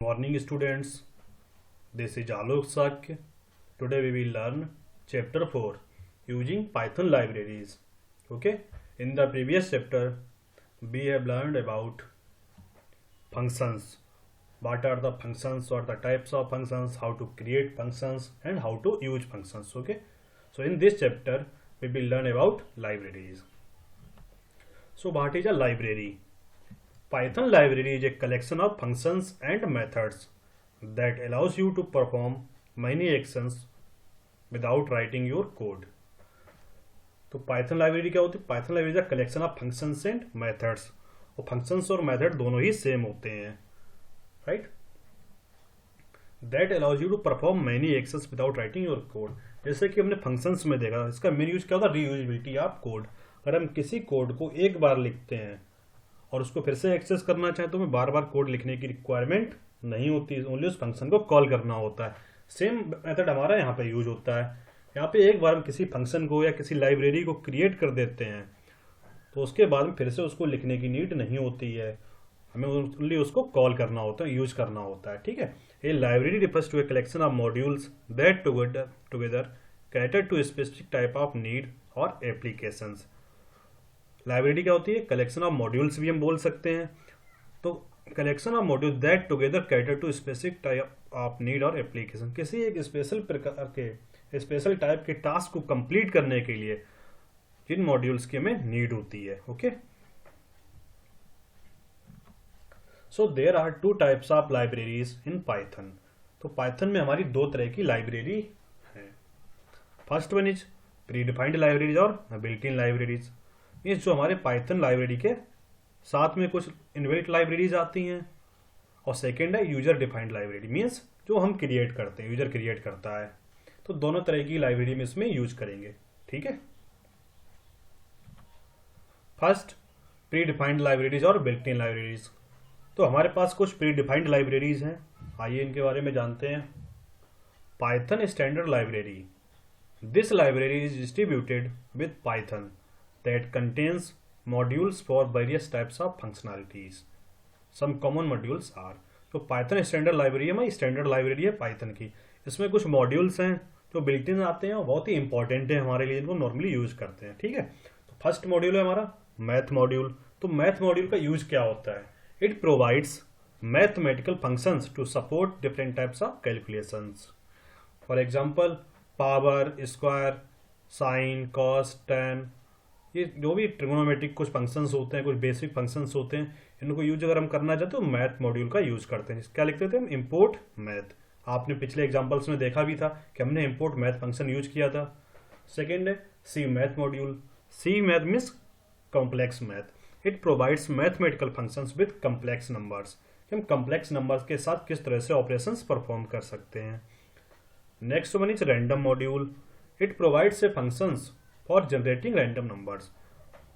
Morning students, this is Alok Sakya. Today we will learn chapter 4 using Python libraries. Okay, in the previous chapter we have learned about functions. What are the functions, what are the types of functions, how to create functions and how to use functions. Okay, so in this chapter we will learn about libraries. So what is a library? Python library is a collection of functions and methods that allows you to perform many actions without writing your code. तो Python library क्या होती है? Python library is collection of functions and methods. और फंक्शंस और method दोनों ही same होते हैं, right? That allows you to perform many actions without writing your code. जैसे कि हमने फंक्शंस में देखा, इसका मेन यूज क्या होता है? Reusability of code. अगर हम किसी कोड को एक बार लिखते हैं और उसको फिर से एक्सेस करना चाहें तो हमें बार बार कोड लिखने की रिक्वायरमेंट नहीं होती, ओनली उस फंक्शन को कॉल करना होता है. सेम मेथड हमारा यहाँ पे यूज होता है. यहाँ पे एक बार हम किसी फंक्शन को या किसी लाइब्रेरी को क्रिएट कर देते हैं तो उसके बाद में फिर से उसको लिखने की नीड नहीं होती है, हमें ओनली उसको कॉल करना होता है, यूज करना होता है. ठीक है. A library refers to a collection of modules that together cater to specific type of need और एप्लीकेशंस. लाइब्रेरी क्या होती है? कलेक्शन ऑफ मॉड्यूल्स भी हम बोल सकते हैं. तो collection of module that together cater to specific type of need और एप्लीकेशन. किसी एक स्पेशल प्रकार के स्पेशल टाइप के टास्क को कंप्लीट करने के लिए जिन मॉड्यूल्स की हमें नीड होती है. Okay, so there are two types of libraries in Python. तो पाइथन में हमारी दो तरह की लाइब्रेरी है. First one is predefined libraries और बिल्ट इन लाइब्रेरीज. ये जो हमारे पाइथन लाइब्रेरी के साथ में कुछ इनबिल्ट लाइब्रेरीज आती हैं. और सेकेंड है यूजर डिफाइंड लाइब्रेरी, मीन्स जो हम क्रिएट करते हैं, यूजर क्रिएट करता है. तो दोनों तरह की लाइब्रेरी में इसमें यूज करेंगे. ठीक है. फर्स्ट, प्री डिफाइंड लाइब्रेरीज और बिल्ट इन लाइब्रेरीज. तो हमारे पास कुछ प्री डिफाइंड लाइब्रेरीज हैं, आइए इनके बारे में जानते हैं. Python standard library. This library is distributed with Python that contains modules for various types of functionalities. Some common modules are. तो पाइथन स्टैंडर्ड लाइब्रेरी है, हमारी स्टैंडर्ड लाइब्रेरी है पाइथन की. इसमें कुछ मॉड्यूल्स हैं जो बिल्ट इन आते हैं और बहुत ही इंपॉर्टेंट है हमारे लिए, इनको नॉर्मली यूज करते हैं. ठीक है. तो फर्स्ट मॉड्यूल है हमारा मैथ मॉड्यूल. तो मैथ मॉड्यूल का यूज क्या होता है? It provides mathematical functions to support different types of calculations. For example power, square, sine, cos, tan, ये जो भी ट्रिगोनोमेट्रिक कुछ फंक्शंस होते हैं, कुछ बेसिक फंक्शंस होते हैं, इनको यूज अगर हम करना चाहते हैं तो मैथ मॉड्यूल का यूज करते हैं. क्या लिखते थे हम? Import math. आपने पिछले एग्जांपल्स में देखा भी था कि हमने इंपोर्ट मैथ फंक्शन यूज किया था. सेकेंड है c math module. C math means complex math. It provides mathematical functions with complex numbers. हम कॉम्प्लेक्स नंबर्स के साथ किस तरह से ऑपरेशंस परफॉर्म कर सकते हैं. Next one is random module. It provides a functions for generating random numbers.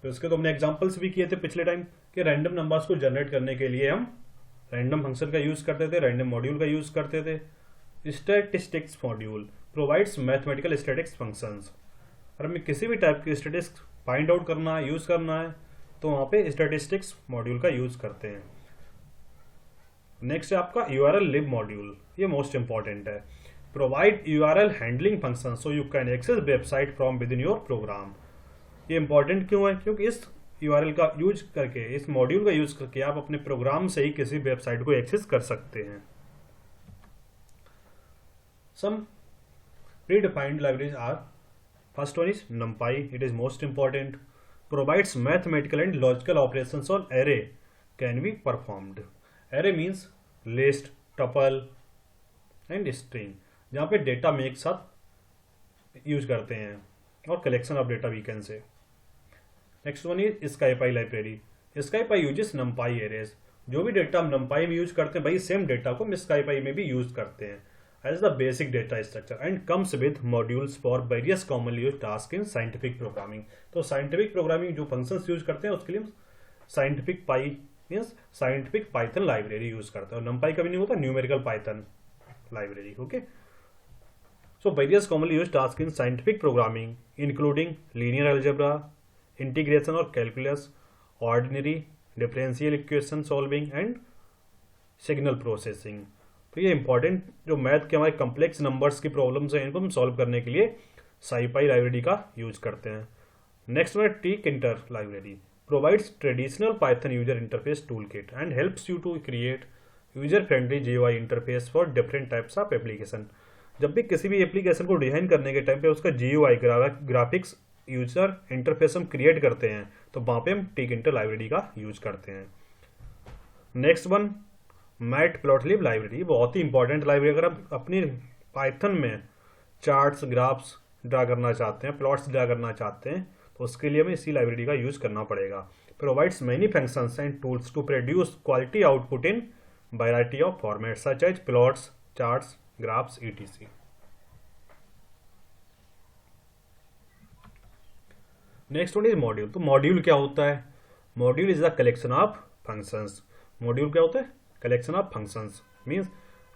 तो इसके तो हमने एग्जांपल्स भी किए थे पिछले टाइम कि रैंडम नंबर्स को जनरेट करने के लिए हम रैंडम फंक्शन का यूज करते थे, रैंडम मॉड्यूल का यूज करते थे. Statistics module provides mathematical statistics functions. और हमें किसी भी टाइप की स्टैटिस्टिक्स फाइंड आउट करना है, यूज करना है, तो वहां पे स्टैटिस्टिक्स मॉड्यूल का यूज करते हैं. नेक्स्ट है आपका URL lib मॉड्यूल. ये मोस्ट इंपॉर्टेंट है. Provide URL handling function so you can access website from within your program. ये इंपॉर्टेंट क्यों है? क्योंकि इस URL का यूज करके, इस मॉड्यूल का यूज करके आप अपने प्रोग्राम से ही किसी वेबसाइट को एक्सेस कर सकते हैं. Some predefined libraries are. First one is numpy. It is most important. Provides mathematical and logical operations on array can be performed. Array means list, tuple and string, जहाँ पे data में एक साथ use करते हैं और collection of data we can say. Next one is SciPy library. SciPy uses numpy arrays. जो भी डेटा हम numpy में यूज करते हैं वही सेम डेटा को हम स्काईपाई में भी यूज करते हैं as the basic data structure and comes with modules for various commonly used task in scientific programming. तो साइंटिफिक प्रोग्रामिंग जो फंक्शंस यूज करते हैं उसके लिए scientific Py means scientific Python library use करते हैं. और numpy का भी नहीं होता, numerical Python library. Okay, so various commonly used tasks in scientific programming including linear algebra, integration or calculus, ordinary differential equation solving and signal processing. तो ये important जो मैथ के हमारे कम्प्लेक्स नंबर्स की प्रॉब्लम्स हैं इनको हम सॉल्व करने के लिए साइपाई लाइब्रेरी का यूज करते हैं। नेक्स्ट वन है Tkinter library, provides traditional Python user interface tool kit and helps you to create user friendly GUI interface for different types of application. जब भी किसी भी एप्लीकेशन को डिजाइन करने के टाइम पे उसका GUI ग्राफिक्स यूजर इंटरफेस हम क्रिएट करते हैं तो वहाँ पे हम टीकिंटर लाइब्रेरी का यूज करते हैं। नेक्स्ट वन मैटप्लॉटलिब लाइब्रेरी, बहुत ही इंपॉर्टेंट लाइब्रेरी। अगर आप अपनी पाइथन में चार्ट्स ग्राफ्स ड्रा करना चाहते हैं, प्लॉट्स ड्रा करना चाहते हैं तो उसके लिए हमें इसी लाइब्रेरी का यूज करना पड़ेगा। Provides many functions and tools to produce quality output in variety of formats such as plots, charts, graphs, etc. Next one is module. तो मॉड्यूल क्या होता है? Module is the collection of functions. Module क्या होता है? Collection of functions. Means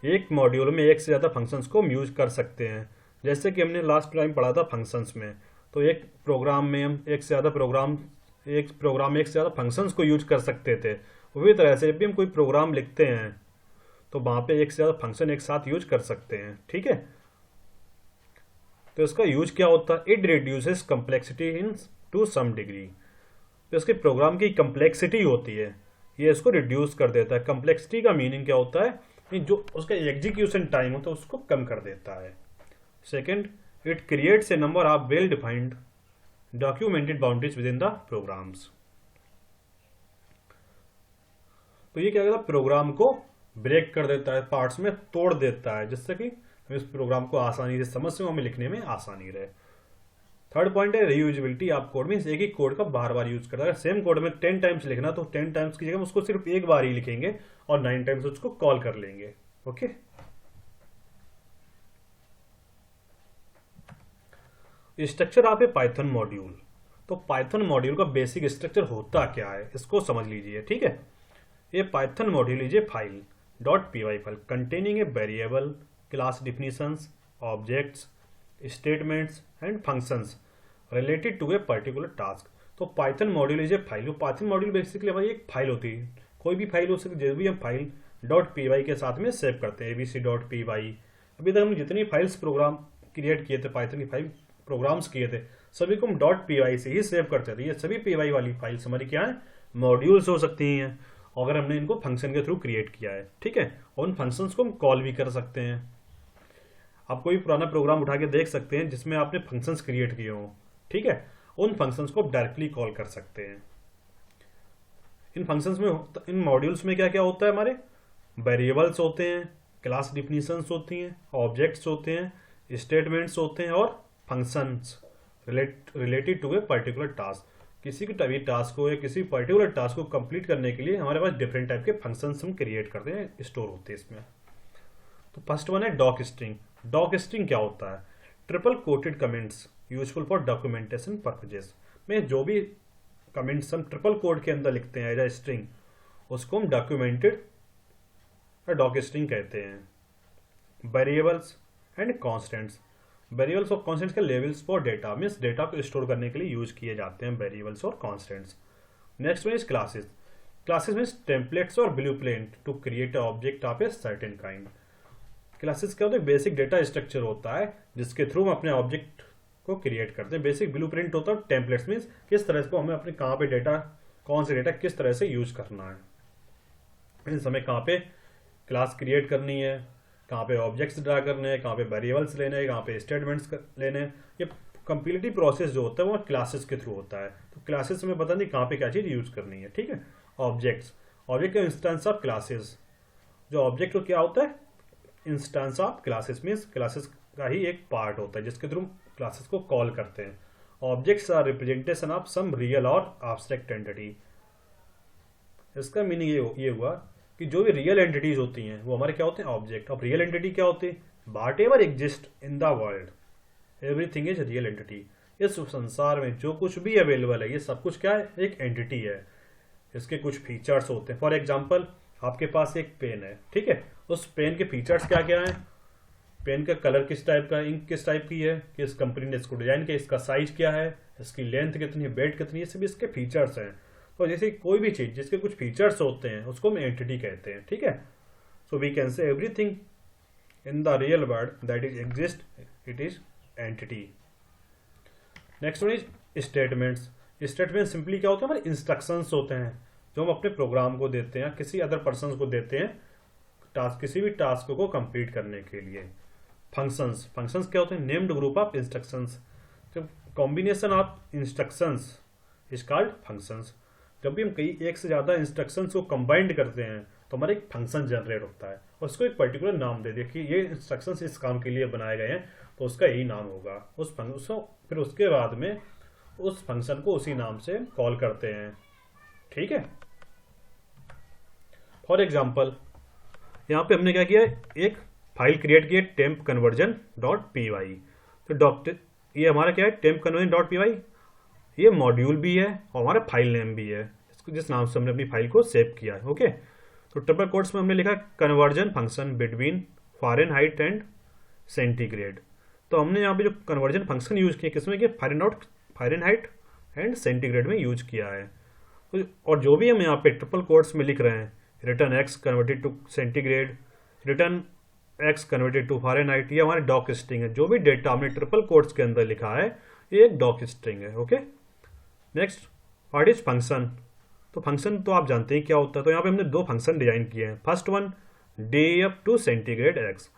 एक module में एक से ज़्यादा फंक्शंस को हम यूज कर सकते हैं। जैसे कि हमने लास्ट टाइम पढ़ा था फंक्शंस में, तो एक प्रोग्राम में हम एक से ज़्यादा फंक्शंस को यूज कर सकते थे। उसी तरह से जब भी हम कोई प्रोग्राम लिखते हैं तो वहाँ पे एक से ज़्यादा फंक्शन एक साथ यूज कर सकते हैं। ठीक है, तो इसका यूज क्या होता है? It reduces complexity into some degree. तो इसके प्रोग्राम की कम्प्लेक्सिटी होती है, ये इसको रिड्यूस कर देता है। कम्प्लेक्सिटी का मीनिंग क्या होता है? कि जो उसका एग्जीक्यूशन टाइम होता है उसको कम कर देता है। Second, it creates a number of well defined documented boundaries within the programs. तो ये क्या करता है? प्रोग्राम को ब्रेक कर देता है, पार्ट्स में तोड़ देता है, जिससे कि हम इस प्रोग्राम को आसानी से समझ सकें, हमें लिखने में आसानी रहे। थर्ड पॉइंट है रीयूजेबिलिटी ऑफ कोड। मीन्स एक ही कोड का बार बार यूज करता है। सेम कोड में 10 टाइम्स लिखना तो 10 टाइम्स की जगह उसको सिर्फ एक बार ही लिखेंगे और 9 टाइम्स उसको कॉल कर लेंगे। Okay, structure of a Python module. तो पाइथन मॉड्यूल का बेसिक स्ट्रक्चर होता क्या है इसको समझ लीजिए। ठीक है, ये Python module is a file .py file containing a variable, class definitions, objects, statements and functions related to a particular task. तो Python module is a file. Python module basically हमारी एक फाइल होती है, कोई भी फाइल हो सकती है, जो भी हम फाइल .py के साथ में सेव करते हैं, abc.py। अभी तक हमने जितनी फाइल्स प्रोग्राम क्रिएट किए थे, पाइथन की फाइल प्रोग्राम्स किए थे, सभी को हम .py से ही सेव करते थे। ये सभी py वाली फाइल्स हमारी क्या है? मॉड्यूल्स हो सकती हैं, अगर हमने इनको फंक्शन के थ्रू क्रिएट किया है। ठीक है, और उन फंक्शंस को हम कॉल भी कर सकते हैं। आप कोई पुराना प्रोग्राम उठा के देख सकते हैं जिसमें आपने फंक्शंस क्रिएट किए हों। ठीक है, उन फंक्शंस को आप डायरेक्टली कॉल कर सकते हैं। इन फंक्शंस में, इन मॉड्यूल्स में क्या क्या होता है? हमारे वेरिएबल्स होते हैं, क्लास डिफिनीशंस होती हैं, ऑब्जेक्ट्स होते हैं, स्टेटमेंट्स होते हैं और functions related to a particular task. किसी भी टास्क को या किसी पर्टिकुलर टास्क को कंप्लीट करने के लिए हमारे पास डिफरेंट टाइप के फंक्शंस हम क्रिएट करते हैं, स्टोर होते हैं इसमें। तो फर्स्ट वन है डॉक स्ट्रिंग। डॉक स्ट्रिंग क्या होता है? Triple coated comments useful for documentation purposes. में जो भी कमेंट्स हम ट्रिपल कोड के अंदर लिखते हैं एज ए स्ट्रिंग, उसको हम डॉक्यूमेंटेड या डॉक स्ट्रिंग कहते हैं। Variables and constants. वेरिएबल्स और कॉन्स्टेंट्स के levels for data, means data को स्टोर करने के लिए यूज किए जाते हैं वेरिएबल्स और constants. Next one is classes. Classes means templates और blueprint to create object of a certain kind. Classes क्या होता है? बेसिक डेटा स्ट्रक्चर होता है जिसके थ्रू हम अपने ऑब्जेक्ट को क्रिएट करते हैं। बेसिक ब्लूप्रिंट होता है। टेम्पलेट्स मीन्स किस तरह से हमें अपने कहाँ पे डेटा, कौन से डेटा किस तरह से यूज करना है, मीन्स हमें कहाँ पे क्लास क्रिएट करनी है, कहाँ पे ऑब्जेक्ट्स ड्रा करने हैं, कहाँ पे वेरिएबल्स लेने हैं, कहाँ पे स्टेटमेंट्स लेने हैं। ये कंप्लीटली प्रोसेस जो होता है वो क्लासेस के थ्रू होता है। तो क्लासेस में पता नहीं कहाँ पे क्या चीज़ यूज करनी है। ठीक है, ऑब्जेक्ट्स, ऑब्जेक्ट का इंस्टेंस ऑफ क्लासेस। जो ऑब्जेक्ट को क्या होता है? Instance of classes, means classes का ही एक पार्ट होता है जिसके थ्रू क्लासेस को कॉल करते हैं। Objects are representation of some real or abstract entity. इसका मीनिंग ये हुआ कि जो भी रियल एंटिटीज होती हैं वो हमारे क्या होते हैं? ऑब्जेक्ट। अब रियल एंटिटी क्या होती है? What ever exist in the world, everything is real entity. इस संसार में जो कुछ भी अवेलेबल है ये सब कुछ क्या है? एक एंटिटी है। इसके कुछ फीचर्स होते हैं। फॉर एग्जाम्पल, आपके पास एक पेन है। ठीक है, उस पेन के फीचर्स क्या क्या है? पेन का कलर किस टाइप का, इंक किस टाइप की है, किस कंपनी ने इसको डिजाइन किया, इसका साइज क्या है, इसकी लेंथ कितनी है, वेट कितनी है, सभी इसके फीचर्स हैं। तो जैसे कोई भी चीज जिसके कुछ फीचर्स होते हैं उसको हम एंटिटी कहते हैं। ठीक है, So we can say everything in the real world that is exist, it is entity. Next one is statements. Statement simply क्या होता है, हमारे इंस्ट्रक्शंस होते हैं जो हम अपने प्रोग्राम को देते हैं, किसी अदर पर्सन को देते हैं टास्क, किसी भी टास्क को कंप्लीट करने के लिए. फंक्शंस, फंक्शंस क्या होते हैं, नेम्ड ग्रुप ऑफ इंस्ट्रक्शंस. जब combination of instructions is called functions. जब भी हम कई एक से ज्यादा इंस्ट्रक्शंस को कंबाइंड करते हैं तो हमारा एक फंक्शन जनरेट होता है और उसको एक पर्टिकुलर नाम दे दिया कि ये इंस्ट्रक्शंस इस काम के लिए बनाए गए हैं तो उसका यही नाम होगा. फिर उसके बाद में उस फंक्शन को उसी नाम से कॉल करते हैं. ठीक है. फॉर एग्जाम्पल यहाँ पे हमने क्या किया, एक फाइल क्रिएट की है temp conversion dot P Y. तो डॉक्टर ये हमारा क्या है, temp conversion dot P Y. ये मॉड्यूल भी है और हमारा फाइल नेम भी है, जिस नाम से हमने अपनी फाइल को सेव किया है. ओके. तो ट्रिपल कोट्स में हमने लिखा conversion function between Fahrenheit and centigrade. तो हमने यहाँ पे जो कन्वर्जन फंक्शन यूज किया किसमें किया, फ़ारेनहाइट एंड सेंटीग्रेड में यूज किया है. और जो भी हम यहाँ पे ट्रिपल कोट्स में लिख रहे हैं, return x converted to centigrade, return x converted to Fahrenheit, ये हमारे डॉक स्ट्रिंग है. जो भी डेटा हमने ट्रिपल कोट्स के अंदर लिखा है ये एक डॉक स्ट्रिंग है. Okay. Next what is function. तो फंक्शन तो आप जानते हैं क्या होता है. तो यहाँ पे हमने दो फंक्शन डिजाइन किए हैं. First one df to centigrade x.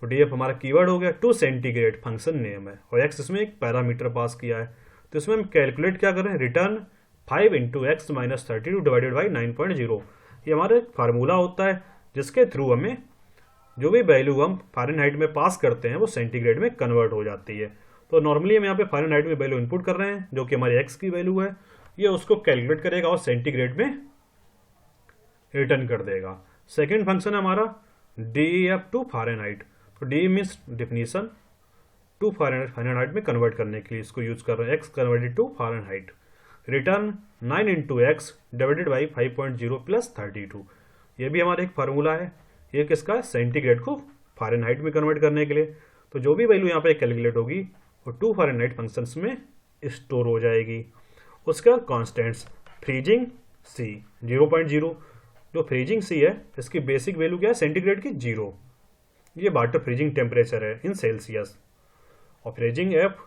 तो df हमारा कीवर्ड हो गया, टू सेंटीग्रेड फंक्शन नेम है और x इसमें एक पैरामीटर पास किया है. तो इसमें हम कैलकुलेट क्या कर रहे हैं, return 5 into x minus 32 divided by 9.0. ये हमारा एक फार्मूला होता है जिसके थ्रू हमें जो भी वैल्यू हम फ़ारेनहाइट में पास करते हैं वो सेंटीग्रेड में कन्वर्ट हो जाती है. तो नॉर्मली हम यहाँ पे फ़ारेनहाइट में वैल्यू इनपुट कर रहे हैं जो कि हमारी एक्स की वैल्यू है, ये उसको कैलकुलेट करेगा और सेंटीग्रेड में रिटर्न कर देगा. सेकेंड फंक्शन है हमारा df टू फ़ारेनहाइट. तो d means definition, to Fahrenheit में कन्वर्ट करने के लिए इसको यूज कर रहे हैं, x converted to Fahrenheit. Return 9 into x divided by 5.0 plus 32. ये भी हमारा एक फार्मूला है, ये किसका है, सेंटीग्रेड को फ़ारेनहाइट में कन्वर्ट करने के लिए. तो जो भी वैल्यू यहाँ पे कैलकुलेट होगी वो टू फ़ारेनहाइट फंक्शंस में स्टोर हो जाएगी. उसका कॉन्स्टेंट्स फ्रीजिंग सी 0.0. जो फ्रीजिंग सी है इसकी बेसिक वैल्यू क्या है, सेंटीग्रेड की 0. ये वाटर फ्रीजिंग टेम्परेचर है इन सेल्सियस. और freezing F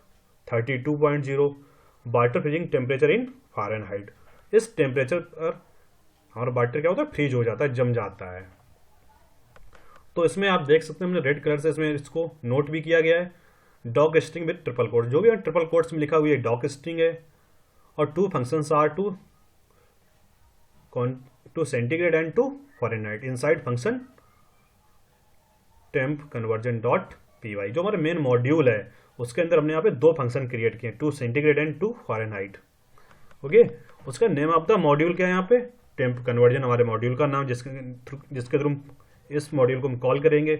32.0 water freezing temperature in Fahrenheit. इस टेम्परेचर पर हमारा वाटर क्या होता है, फ्रीज हो जाता है, जम जाता है. तो इसमें आप देख सकते हैं हमने रेड कलर से इसमें इसको नोट भी किया गया है, doc string with triple quote. जो भी ट्रिपल कोट्स में लिखा हुआ है डॉक स्ट्रिंग है और two functions are to centigrade and to Fahrenheit inside function temp conversion dot P Y. जो हमारा मेन मॉड्यूल है उसके अंदर हमने यहाँ पे दो फंक्शन क्रिएट किए, to centigrade and to Fahrenheit. Okay. उसका नेम ऑफ द मॉड्यूल क्या है, यहाँ पे टेम्प कन्वर्जन हमारे मॉड्यूल का नाम, जिसके थ्रू इस मॉड्यूल को हम कॉल करेंगे.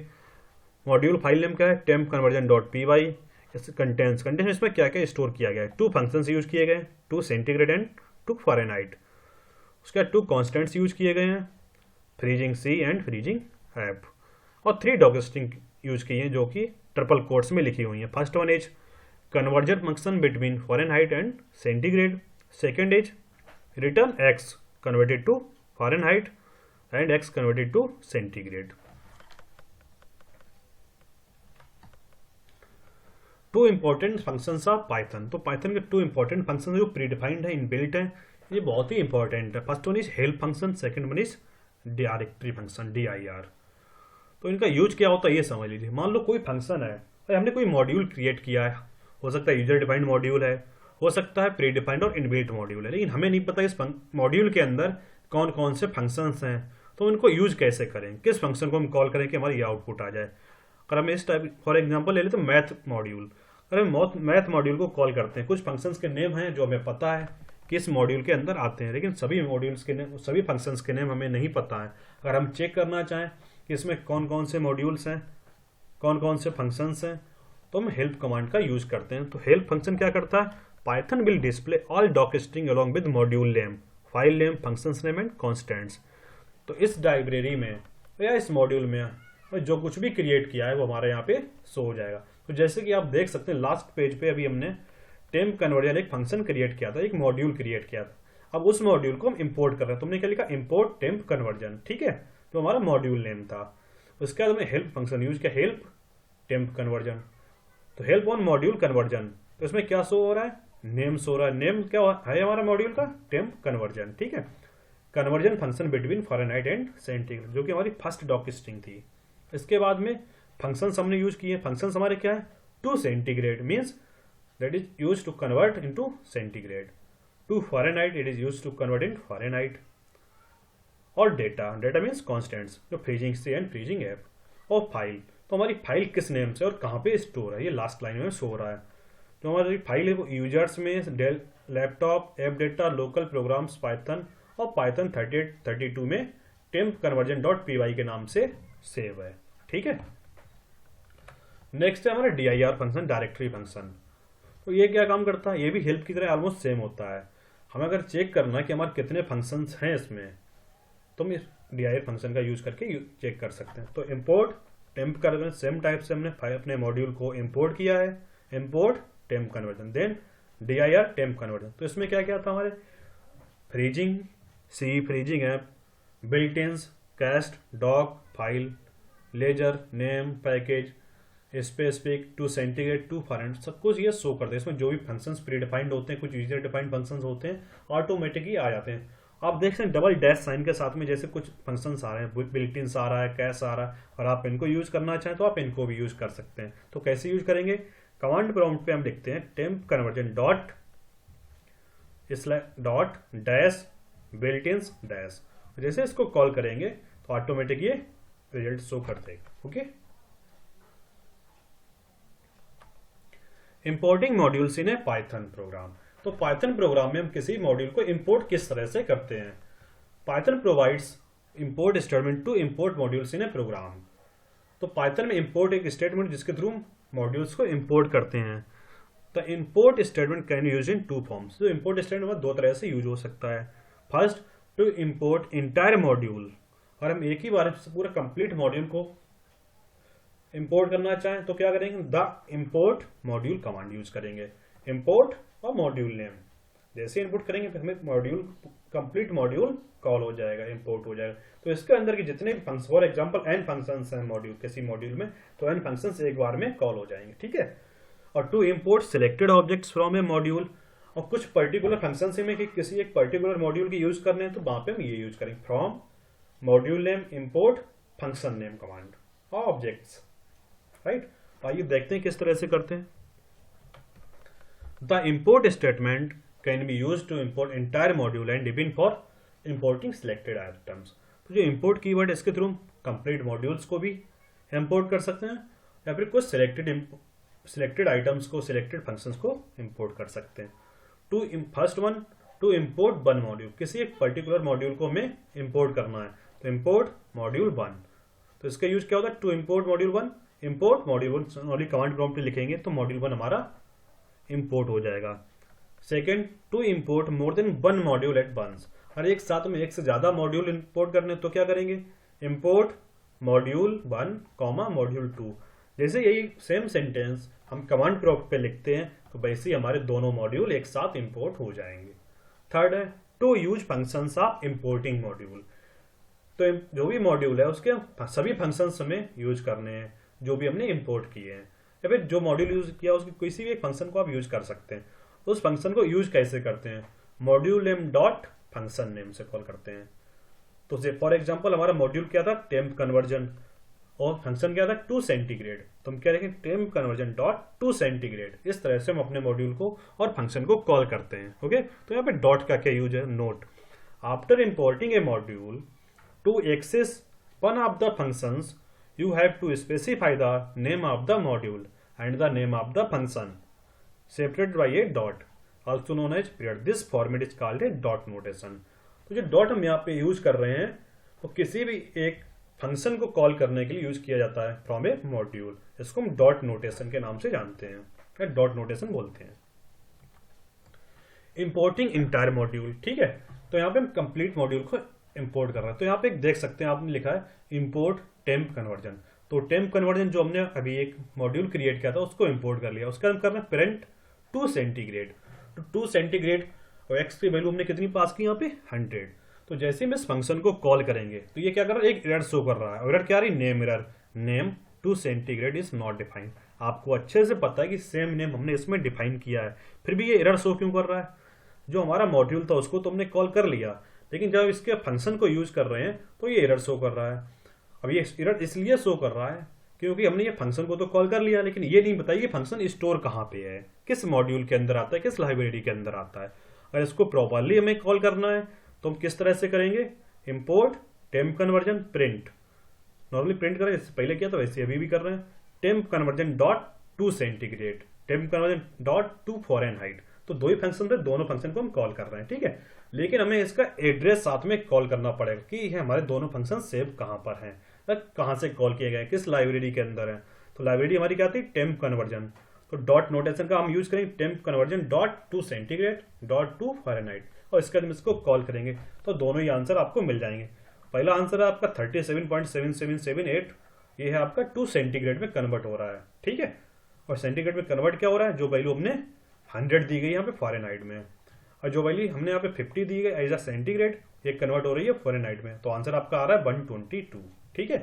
मॉड्यूल फाइल नेम क्या है, temp conversion dot P Y. Contents इसमें क्या क्या स्टोर किया गया है, टू फंक्शंस यूज किए गए, to centigrade and to Fahrenheit. उसके बाद टू कॉन्स्टेंट्स यूज किए गए हैं, freezing C and freezing F. और थ्री डॉक स्ट्रिंग यूज की हैं जो कि ट्रिपल कोट्स में लिखी हुई हैं. First one is conversion function between Fahrenheit and centigrade. Second is return x converted to Fahrenheit and x converted to centigrade. Two important functions of Python. तो Python के टू इंपॉर्टेंट फंक्शन जो predefined है, inbuilt है, ये बहुत ही important है. First one is help function, second one is directory function dir. तो इनका यूज क्या होता है ये समझ लीजिए. मान लो कोई फंक्शन है और हमने कोई मॉड्यूल क्रिएट किया है, हो सकता है यूजर डिफाइंड मॉड्यूल है, हो सकता है प्री डिफाइंड और इनबिल्ट मॉड्यूल है, लेकिन हमें नहीं पता इस मॉड्यूल के अंदर कौन कौन से फंक्शंस हैं, तो उनको यूज कैसे करें, किस फंक्शन को हम कॉल करें कि हमारी ये आउटपुट आ जाए. अगर हम इस टाइप फॉर एग्जाम्पल ले लेते हैं मैथ मॉड्यूल. अगर हम मैथ मॉड्यूल को कॉल करते हैं, कुछ फंक्शंस के नेम हैं जो हमें पता है कि इस मॉड्यूल के अंदर आते हैं, लेकिन सभी मॉड्यूल्स के नेम, सभी फंक्शंस के नेम हमें नहीं पता है. अगर हम चेक करना चाहें कि इसमें कौन कौन से मॉड्यूल्स हैं, कौन कौन से फंक्शंस हैं, तो हम हेल्प कमांड का यूज करते हैं. तो हेल्प फंक्शन क्या करता है, Python will display all doc string along with module name, file name, functions name and constants. तो इस लाइब्रेरी में या इस मॉड्यूल में जो कुछ भी क्रिएट किया है वो हमारे यहाँ पे शो हो जाएगा. तो जैसे कि आप देख सकते हैं लास्ट पेज पे अभी हमने टेम्प कन्वर्जन एक फंक्शन क्रिएट किया था, एक मॉड्यूल क्रिएट किया था. अब उस मॉड्यूल को हम इंपोर्ट कर रहे हैं. तुमने क्या लिखा, इंपोर्ट टेम्प कन्वर्जन. ठीक है, तो हमारा मॉड्यूल नेम था. उसके बाद हमने हेल्प फंक्शन यूज किया, हेल्प टेम्प कन्वर्जन। तो हेल्प ऑन मॉड्यूल कन्वर्जन, तो इसमें क्या शो हो रहा है, नेम शो हो रहा है। नेम क्या है हमारा मॉड्यूल का, टेम्प कन्वर्जन, ठीक है। Conversion function between Fahrenheit and centigrade, जो कि हमारी फर्स्ट डॉक स्ट्रिंग थी। इसके बाद में फंक्शंस हमने यूज किए। फंक्शंस हमारे क्या है, to centigrade means that is use to convert into centigrade, to Fahrenheit it is use to convert in Fahrenheit, और डेटा, डेटा मीन्स कॉन्स्टेंट्स, जो freezing C and freezing F, और file, तो हमारी file किस name से और कहाँ पे स्टोर है, ये लास्ट लाइन में शो हो रहा है। जो हमारी फाइल है वो यूजर्स में Dell laptop, app data, local programs, Python और पाइथन 3832 में टेम्प कन्वर्जन डॉट py के नाम से सेव है, ठीक है। नेक्स्ट है हमारा dir फंक्शन, डायरेक्टरी फंक्शन। तो ये क्या काम करता है, ये भी हेल्प की तरह ऑलमोस्ट सेम होता है। हमें अगर चेक करना है कि हमारे कितने फंक्शंस हैं इसमें, तो हम इस dir फंक्शन का यूज करके चेक कर सकते हैं। तो import temp conversion, same type से हमने अपने मॉड्यूल को इम्पोर्ट किया है, import temp conversion, then dir temp conversion. तो इसमें क्या क्या था हमारे, freezing C, freezing F, built ins, cast, doc, file, ledger, name, package, specific, to centigrade, to Fahrenheit, सब कुछ ये शो करते हैं। इसमें जो भी फंक्शंस प्री डिफाइंड होते हैं, कुछ यूजर डिफाइंड फंक्शंस होते हैं, ऑटोमेटिकली आ जाते हैं। आप देख सकते हैं डबल डैश साइन के साथ में जैसे कुछ फंक्शंस आ रहे हैं, बिल्ट इन्स आ रहा है, कैश आ रहा है, और आप इनको यूज करना चाहें तो आप इनको भी यूज कर सकते हैं। तो कैसे यूज करेंगे, कमांड प्रॉम्प्ट पे हम लिखते हैं temp conversion dot dot dash builtins dash, जैसे इसको कॉल करेंगे तो ऑटोमेटिक ये रिजल्ट शो कर देगा, okay. Importing modules in A Python programme. तो पाइथन प्रोग्राम में हम किसी मॉड्यूल को इंपोर्ट किस तरह से करते हैं। Python provides import statement to import modules in a program. तो पाइथन में इंपोर्ट एक स्टेटमेंट जिसके थ्रू मॉड्यूल्स को इंपोर्ट करते हैं। तो import statement can use in two forms. तो इंपोर्ट स्टेटमेंट दो तरह से यूज हो सकता है। First, to import entire module, और हम एक ही बार पूरा कंप्लीट मॉड्यूल को इंपोर्ट करना चाहें तो क्या करेंगे, the import module command use करेंगे। इंपोर्ट और मॉड्यूल नेम जैसे इनपुट करेंगे फिर हमें मॉड्यूल, कंप्लीट मॉड्यूल कॉल हो जाएगा, इंपोर्ट हो जाएगा। तो इसके अंदर के जितने भी function, for example n functions हैं मॉड्यूल, किसी मॉड्यूल में, तो n फंक्शंस एक बार में कॉल हो जाएंगे, ठीक है। और to import selected objects from a module, और कुछ पर्टिकुलर फंक्शंस में कि किसी एक पर्टिकुलर मॉड्यूल की यूज करने हैं तो वहां पे हम ये यूज करेंगे, from module name import function name command और ऑब्जेक्ट्स, राइट। आइए देखते हैं किस तरह से करते हैं। The import statement can be use to import entire module and even for importing selected items. तो जो इंपोर्ट कीवर्ड इसके थ्रू कंप्लीट मॉड्यूल्स को भी इंपोर्ट कर सकते हैं, या फिर कुछ सिलेक्टेड आइटम्स को, सिलेक्टेड फंक्शंस को इंपोर्ट कर सकते हैं। First one, to import one module, किसी एक पर्टिकुलर मॉड्यूल को हमें इंपोर्ट करना है तो इंपोर्ट मॉड्यूल वन। तो इसका यूज क्या होता है, to import module one, import module one, only command prompt लिखेंगे तो मॉड्यूल वन हमारा इंपोर्ट हो जाएगा। Second, to import more than one module at once, और एक साथ में एक से ज्यादा मॉड्यूल इंपोर्ट करने तो क्या करेंगे, import module one comma module to. जैसे यही सेम सेंटेंस हम कमांड प्रॉम्प्ट पे लिखते हैं तो वैसे ही हमारे दोनों मॉड्यूल एक साथ इंपोर्ट हो जाएंगे। थर्ड है, to use functions of importing module. तो जो भी मॉड्यूल है उसके सभी फंक्शंस हमें यूज करने हैं जो भी हमने इंपोर्ट किए हैं, या फिर जो मॉड्यूल यूज किया उसकी किसी भी एक फंक्शन को आप यूज कर सकते हैं। उस फंक्शन को यूज कैसे करते हैं, module name dot function name से कॉल करते हैं। तो फॉर एग्जांपल हमारा मॉड्यूल क्या था, टेम्प कन्वर्जन, और फंक्शन क्या था, टू सेंटीग्रेड, तो हम क्या लिखेंगे, temp conversion dot to centigrade. इस तरह से हम अपने मॉड्यूल को और फंक्शन को कॉल करते हैं, ओके। तो यहाँ पे डॉट का क्या यूज है, note, after importing a module to access one of the functions you have to specify the name of the module and the name of the function separated by a dot, also known as period. This format is called a dot notation. तो जो dot हम यहाँ पे use कर रहे हैं वो किसी भी एक फंक्शन को कॉल करने के लिए यूज किया जाता है फ्रॉम ए मॉड्यूल। इसको हम डॉट नोटेशन के नाम से जानते हैं, या डॉट नोटेशन बोलते हैं। इंपोर्टिंग इंटायर मॉड्यूल, ठीक है। तो यहाँ पे हम कंप्लीट मॉड्यूल को इंपोर्ट कर रहे हैं। तो यहाँ पे देख सकते हैं आपने लिखा है इंपोर्ट टेम्प कन्वर्जन। तो टेम्प कन्वर्जन जो हमने अभी एक मॉड्यूल क्रिएट किया था उसको इंपोर्ट कर लिया। उसका हम करना है प्रिंट टू सेंटीग्रेड। तो टू सेंटीग्रेड और एक्स की वैल्यू हमने कितनी पास की यहाँ पे 100। तो जैसे हम इस फंक्शन को कॉल करेंगे तो ये क्या कर रहा है, एक एरर शो कर रहा है। एरर क्या आ रही, name error, name to centigrade is not defined. आपको अच्छे से पता है कि सेम नेम हमने इसमें डिफाइन किया है, फिर भी ये एरर शो क्यों कर रहा है। जो हमारा मॉड्यूल था उसको तो हमने कॉल कर लिया, लेकिन जब इसके फंक्शन को यूज कर रहे हैं तो ये एरर शो कर रहा है। अब ये एरर इसलिए शो कर रहा है क्योंकि हमने ये फंक्शन को तो कॉल कर लिया, लेकिन ये नहीं बताइए फंक्शन स्टोर कहाँ पे है, किस मॉड्यूल के अंदर आता है, किस लाइब्रेरी के अंदर आता है। अगर इसको प्रॉपरली हमें कॉल करना है तो हम किस तरह से करेंगे, import temp conversion print. Normally print करें, इससे पहले किया था वैसे अभी भी कर रहे हैं, temp conversion dot to centigrade, temp conversion dot to Fahrenheit. तो दो ही फंक्शन थे, दोनों फंक्शन को हम कॉल कर रहे हैं, ठीक है। लेकिन हमें इसका एड्रेस साथ में कॉल करना पड़ेगा कि ये हमारे दोनों फंक्शन सेव कहाँ पर हैं, कहाँ से कॉल किए गए, किस लाइब्रेरी के अंदर है। तो लाइब्रेरी हमारी क्या थी, टेम्प कन्वर्जन। तो डॉट नोटेशन का हम यूज करेंगे, temp conversion dot to centigrade dot to Fahrenheit, और इसके बाद हम इसको कॉल करेंगे तो दोनों ही आंसर आपको मिल जाएंगे। पहला आंसर है आपका 37.7778, ये है आपका 2 सेंटीग्रेड में कन्वर्ट हो रहा है, ठीक है। और सेंटीग्रेड में कन्वर्ट क्या हो रहा है, जो वैल्यू हमने 100 दी गई यहाँ पे फॉरेनहाइट में, और जो वैल्यू हमने यहाँ पे 50 दी गई एज अ सेंटीग्रेड, ये कन्वर्ट हो रही है फॉरेनहाइट में। तो आंसर आपका आ रहा है 122, ठीक है।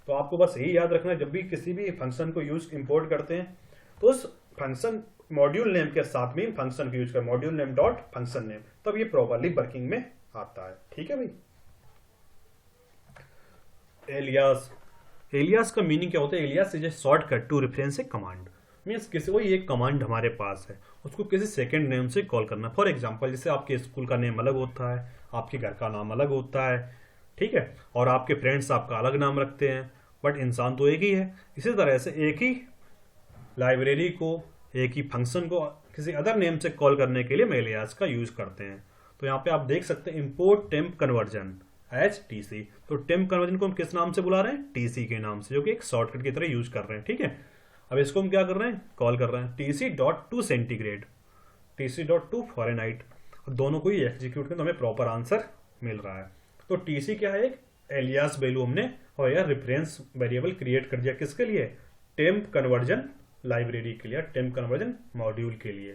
तो आपको बस यही याद रखना है, जब भी किसी भी फंक्शन को यूज इंपोर्ट करते हैं तो उस फंक्शन मॉड्यूल नेम के साथ में फंक्शन को यूज कर, module name dot function name, तब ये प्रॉपरली वर्किंग में आता है, ठीक है भाई। एलियास, एलियास का मीनिंग क्या होता है, alias is a shortcut to reference a command. Means किसी कोई एक कमांड हमारे पास है, उसको किसी सेकंड नेम से कॉल करना। फॉर एग्जांपल जैसे आपके स्कूल का नेम अलग होता है, आपके घर का नाम अलग होता है, ठीक है, और आपके फ्रेंड्स आपका अलग नाम रखते हैं, बट इंसान तो एक ही है। इसी तरह से एक ही लाइब्रेरी को, एक ही फंक्शन को किसी अदर नेम से कॉल करने के लिए हम एलियास का यूज करते हैं। तो यहाँ पे आप देख सकते हैं import temp conversion H TC. तो टेम्प कन्वर्जन को हम किस नाम से बुला रहे हैं, टीसी के नाम से, जो कि एक शॉर्टकट की तरह यूज कर रहे हैं, ठीक है। अब इसको हम क्या कर रहे हैं, कॉल कर रहे हैं TC dot to centigrade, TC dot to Fahrenheit. दोनों को ही एग्जीक्यूट करें तो हमें प्रॉपर आंसर मिल रहा है। तो टीसी क्या है, एक एलियास वैल्यू हमने और यह रेफरेंस वेरिएबल क्रिएट कर दिया, किसके लिए, टेम्प कन्वर्जन लाइब्रेरी के लिए, टेम्प कन्वर्जन मॉड्यूल के लिए।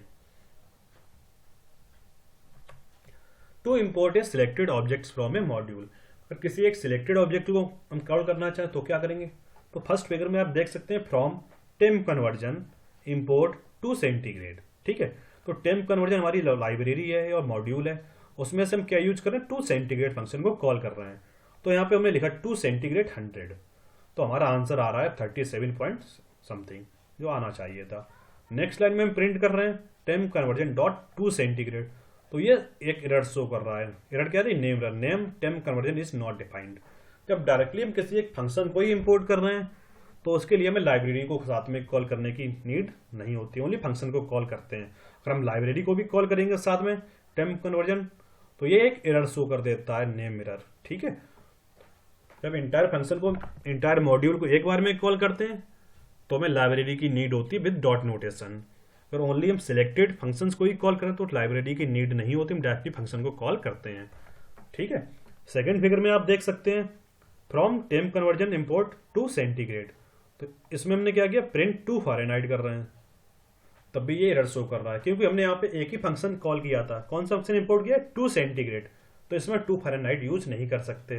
To import a selected objects from a module. अगर किसी एक सिलेक्टेड ऑब्जेक्ट को हम कॉल करना चाहें तो क्या करेंगे, तो फर्स्ट फिगर में आप देख सकते हैं from temp conversion import to centigrade, ठीक है। तो टेम्प कन्वर्जन हमारी लाइब्रेरी है और मॉड्यूल है, उसमें से हम क्या यूज कर रहे हैं, टू सेंटीग्रेड फंक्शन को कॉल कर रहे हैं। तो यहाँ पे हमने लिखा टू सेंटीग्रेड 100, तो हमारा आंसर आ रहा है 37 पॉइंट समथिंग, जो आना चाहिए था। नेक्स्ट लाइन में हम प्रिंट कर रहे हैं temp conversion dot to centigrade, तो ये एक एरर शो कर रहा है। एरर क्या थी, name error, name temp conversion is not defined. जब डायरेक्टली हम किसी एक फंक्शन को ही इंपोर्ट कर रहे हैं तो उसके लिए हमें लाइब्रेरी को साथ में कॉल करने की नीड नहीं होती, ओनली फंक्शन को कॉल करते हैं। अगर हम लाइब्रेरी को भी कॉल करेंगे साथ में टेम्प कन्वर्जन, तो ये एक एरर शो कर देता है, नेम एरर, ठीक है। जब इंटायर फंक्शन को, इंटायर मॉड्यूल को एक बार में कॉल करते हैं तो हमें लाइब्रेरी की नीड होती है विद डॉट नोटेशन। अगर ओनली हम सिलेक्टेड फंक्शंस को ही कॉल करें तो लाइब्रेरी की नीड नहीं होती, हम डायरेक्टली फंक्शन को कॉल करते हैं, ठीक है। सेकंड फिगर में आप देख सकते हैं from temp conversion import to centigrade, तो इसमें हमने क्या किया, प्रिंट टू फॉरेनहाइट कर रहे हैं, तब भी ये एरर शो कर रहा है क्योंकि हमने यहाँ पे एक ही फंक्शन कॉल किया था। कौन सा फंक्शन इंपोर्ट किया, टू सेंटीग्रेड, तो इसमें टू फॉरेनहाइट यूज नहीं कर सकते।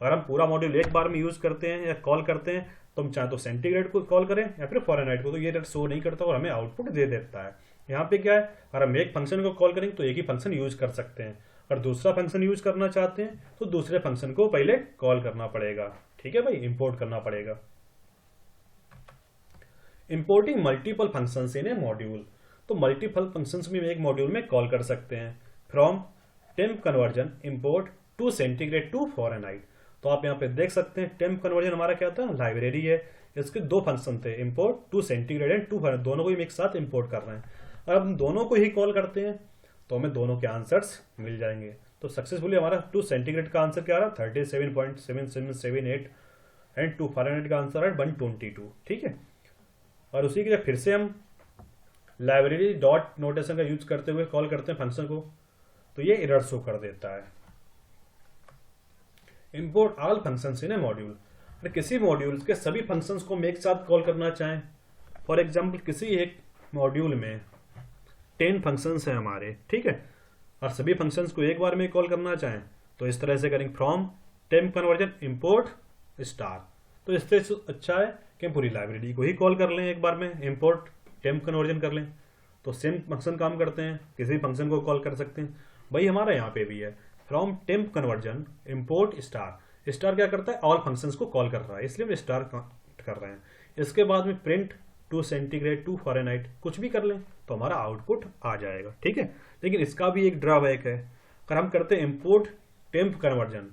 अगर हम पूरा मॉड्यूल एक बार में यूज करते हैं या कॉल करते हैं तो हम चाहे तो सेंटीग्रेड को कॉल करें या फिर फॉरेनहाइट को, तो ये एरर शो नहीं करता और हमें आउटपुट दे देता है। यहाँ पे क्या है, अगर हम एक फंक्शन को कॉल करेंगे तो एक ही फंक्शन यूज कर सकते हैं, अगर दूसरा फंक्शन यूज करना चाहते हैं तो दूसरे फंक्शन को पहले कॉल करना पड़ेगा, ठीक है भाई, इंपोर्ट करना पड़ेगा। Importing multiple functions in a module, तो मल्टीपल फंक्शंस में एक मॉड्यूल में कॉल कर सकते हैं from temp conversion import to centigrade to Fahrenheit. तो आप यहाँ पे देख सकते हैं टेम्प कन्वर्जन हमारा क्या था, लाइब्रेरी है, इसके दो फंक्शन थे, import to centigrade and to Fahrenheit, दोनों को ही एक साथ इंपोर्ट कर रहे हैं। अब हम दोनों को ही कॉल करते हैं तो हमें दोनों के आंसर्स मिल जाएंगे। तो सक्सेसफुली हमारा टू सेंटीग्रेड का आंसर क्या आ रहा है, 37.7778 एंड टू फॉरेनहाइट का आंसर है 122, ठीक है। और उसी के फिर से हम लाइब्रेरी डॉट नोटेशन का यूज करते हुए कॉल करते हैं फंक्शन को, तो ये एरर शो कर देता है। Import all functions in a module, अगर किसी मॉड्यूल के सभी फंक्शंस को हम एक साथ कॉल करना चाहें, फॉर एग्जांपल किसी एक मॉड्यूल में 10 फंक्शंस हैं हमारे, ठीक है, और सभी फंक्शंस को एक बार में कॉल करना चाहें तो इस तरह से करेंगे from temp conversion import star. तो इससे अच्छा है कि हम पूरी लाइब्रेरी को ही कॉल कर लें एक बार में, इम्पोर्ट टेम्प कन्वर्जन कर लें तो सेम फंक्शन काम करते हैं, किसी भी फंक्शन को कॉल कर सकते हैं। भाई हमारा यहाँ पे भी है from temp conversion import star. Star क्या करता है, ऑल फंक्शंस को कॉल कर रहा है, इसलिए हम स्टार कर रहे हैं। इसके बाद में print to centigrade to Fahrenheit कुछ भी कर लें तो हमारा आउटपुट आ जाएगा, ठीक है। लेकिन इसका भी एक ड्रॉबैक है, अगर हम करते हैं इम्पोर्ट टेम्प कन्वर्जन,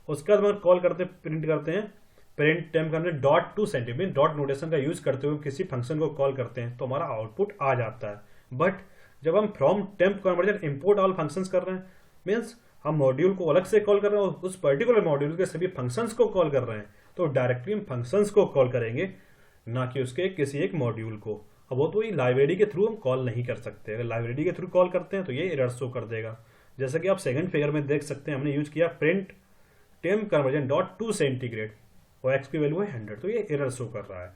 उसके बाद हम कॉल करते प्रिंट करते हैं print temp conversion dot to centigrade, dot notation का यूज करते हुए किसी फंक्शन को कॉल करते हैं तो हमारा आउटपुट आ जाता है। बट जब हम from temp conversion import all functions कर रहे हैं, मीन्स हम मॉड्यूल को अलग से कॉल कर रहे हैं और उस पर्टिकुलर मॉड्यूल के सभी फंक्शंस को कॉल कर रहे हैं, तो डायरेक्टली हम फंक्शंस को कॉल करेंगे, ना कि उसके किसी एक मॉड्यूल को। अब वो तो ये लाइब्रेरी के थ्रू हम कॉल नहीं कर सकते, अगर लाइब्रेरी के थ्रू कॉल करते हैं तो ये एरर शो कर देगा। जैसा कि आप सेकंड फिगर में देख सकते हैं, हमने यूज किया print temp conversion dot to centigrade और एक्स की वैल्यू है 100, तो ये एरर शो कर रहा है।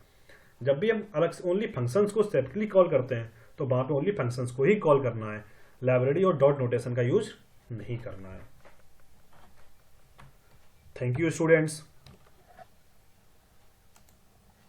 जब भी हम अलग से ओनली फंक्शंस को सेपरेटली कॉल करते हैं तो वहां पे ओनली फंक्शंस को ही कॉल करना है, लाइब्रेरी और डॉट नोटेशन का यूज नहीं करना है। Thank you students.